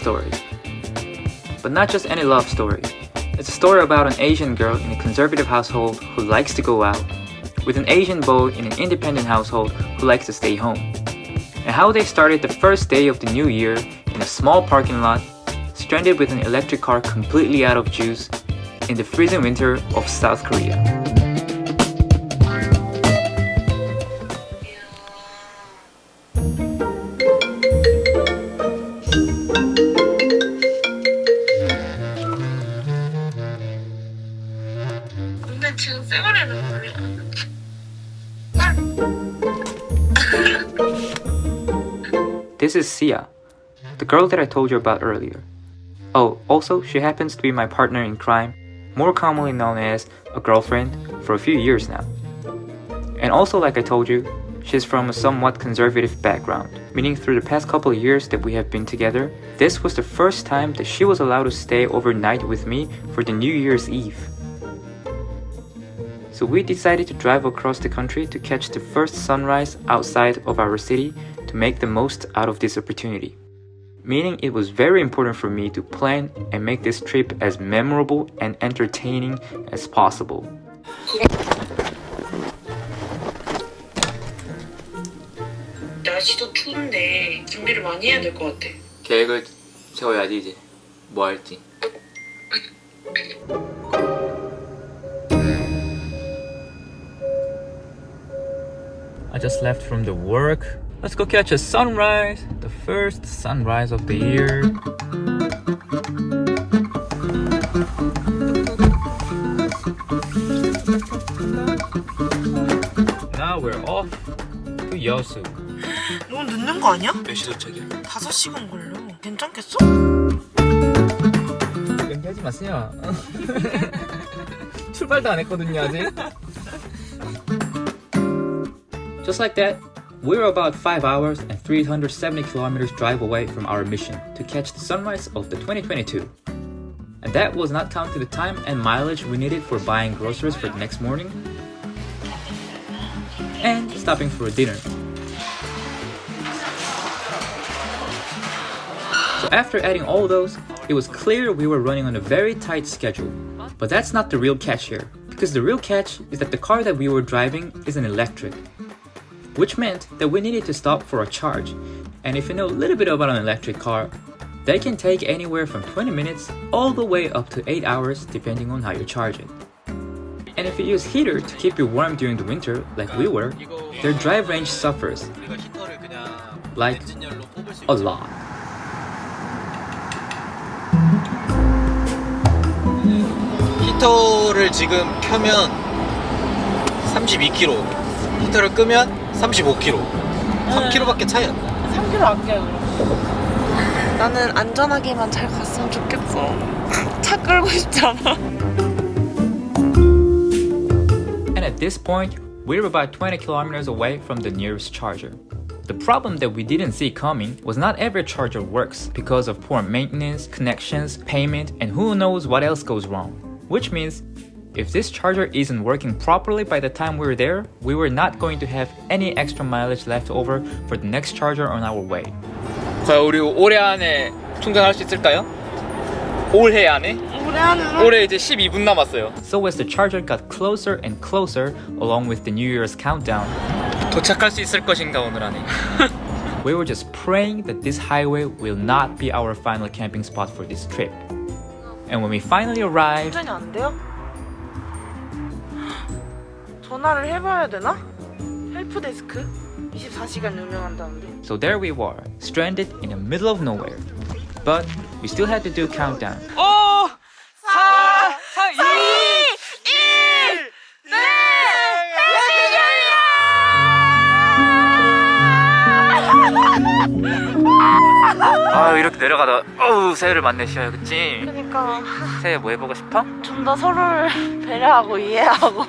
story. But not just any love story. It's a story about an Asian girl in a conservative household who likes to go out, with an Asian boy in an independent household who likes to stay home. And how they started the first day of the new year in a small parking lot, stranded with an electric car completely out of juice in the freezing winter of South Korea. This is Sia, the girl that I told you about earlier. Oh, also, she happens to be my partner in crime, more commonly known as a girlfriend, for a few years now. And also, like I told you, she's from a somewhat conservative background, meaning through the past couple of years that we have been together, this was the first time that she was allowed to stay overnight with me for the New Year's Eve. So we decided to drive across the country to catch the first sunrise outside of our city to make the most out of this opportunity. Meaning it was very important for me to plan and make this trip as memorable and entertaining as possible. 날씨도 추운데 준비를 많이 해야 될 것 같아. 계획을 세워야지 이제 뭐 할지. I just left from the work. Let's go catch a sunrise, the first sunrise of the year. Now we're off to Yeosu. 너무 늦는 거 아니야? 몇 시 도착이야? 5시간 걸려. 괜찮겠어? 연기하지 마세요. 출발도 안 했거든요 아직. Just like that, we were about 5 hours and 370 kilometers drive away from our mission to catch the sunrise of the 2022. And that was not counting the time and mileage we needed for buying groceries for the next morning and stopping for a dinner. So after adding all those, it was clear we were running on a very tight schedule. But that's not the real catch here, because the real catch is that the car that we were driving is an electric, which meant that we needed to stop for a charge. And if you know a little bit about an electric car, they can take anywhere from 20 minutes all the way up to 8 hours depending on how you charge it. And if you use heater to keep you warm during the winter, like we were, their drive range suffers. Like, a lot. 히터를 지금 켜면 32kg, 히터를 끄면 35kg, 3kg밖에 차이 안 나. 3km 아껴요 그럼. 나는 안전하게만 잘 갔으면 좋겠어. 차 끌고 싶지 않아. And at this point, we were about 20 kilometers away from the nearest charger. The problem that we didn't see coming was not every charger works because of poor maintenance, connections, payment, and who knows what else goes wrong. Which means, if this charger isn't working properly by the time we were there, we were not going to have any extra mileage left over for the next charger on our way. 과연 우리 올해 안에 충전할 수 있을까요? 올해 안에? 올해 이제 12분 남았어요. So as the charger got closer and closer, along with the New Year's countdown, 도착할 수 있을 것인가 오늘 안에. we were just praying that this highway will not be our final camping spot for this trip. And when we finally arrived, 충전이 안 돼요? 전화를 해봐야 되나? 헬프데스크? 24시간 운영한다는데. so there we were, stranded in the middle of nowhere. But we still had to do countdown. 5, 4, 3, 2, 1, 네! 아 이렇게 내려가다 새해를 맞네시야 그치? 그러니까 새해 뭐 해보고 싶어? 좀 더 서로를 배려하고 이해하고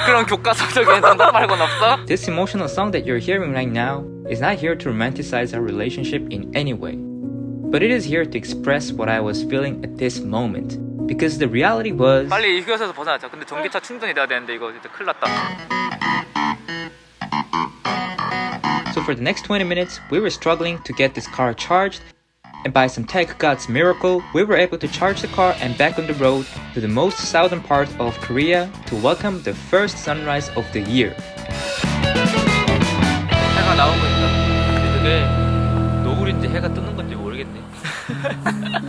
그런 교과서적인 정답 말고는 없어? This emotional song that you're hearing right now is not here to romanticize our relationship in any way. But it is here to express what I was feeling at this moment. Because the reality was 빨리 휴게소에서 벗어나자. 근데 전기차 충전이 돼야 되는데 이거 진짜 큰일 났다. So for the next 20 minutes, we were struggling to get this car charged And by some tech god's miracle, we were able to charge the car and back on the road to the most southern part of Korea to welcome the first sunrise of the year. 해가 나오고 있다. 그게 노을인지 해가 뜨는 건지 모르겠네.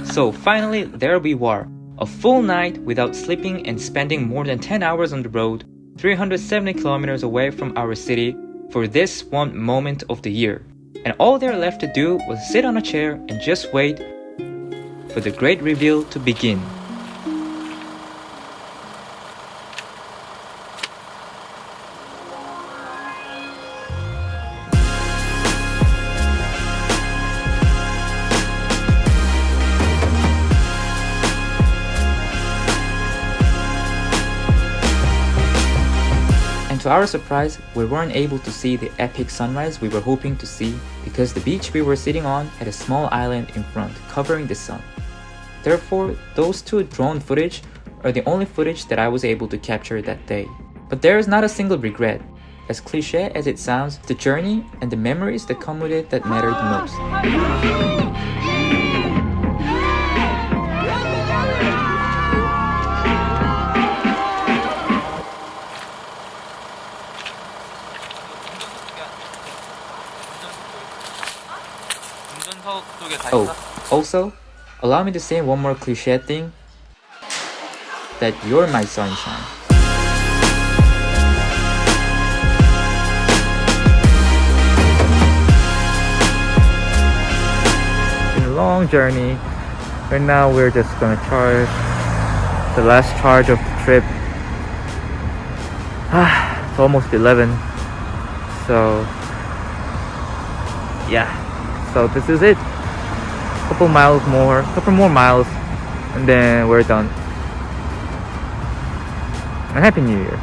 So finally, there we were. A full night without sleeping and spending more than 10 hours on the road, 370 kilometers away from our city for this one moment of the year. And all there left to do was sit on a chair and just wait for the great reveal to begin. And to our surprise, we weren't able to see the epic sunrise we were hoping to see because the beach we were sitting on had a small island in front covering the sun. Therefore, those two drone footage are the only footage that I was able to capture that day. But there is not a single regret. As cliche as it sounds, the journey and the memories that come with it that matter the most. Oh, also, allow me to say one more cliche thing, that you're my sunshine. It's been a long journey. Right now we're just gonna charge the last charge of the trip. It's almost 11. So yeah. So this is it. Couple more miles, and then we're done. And Happy New Year.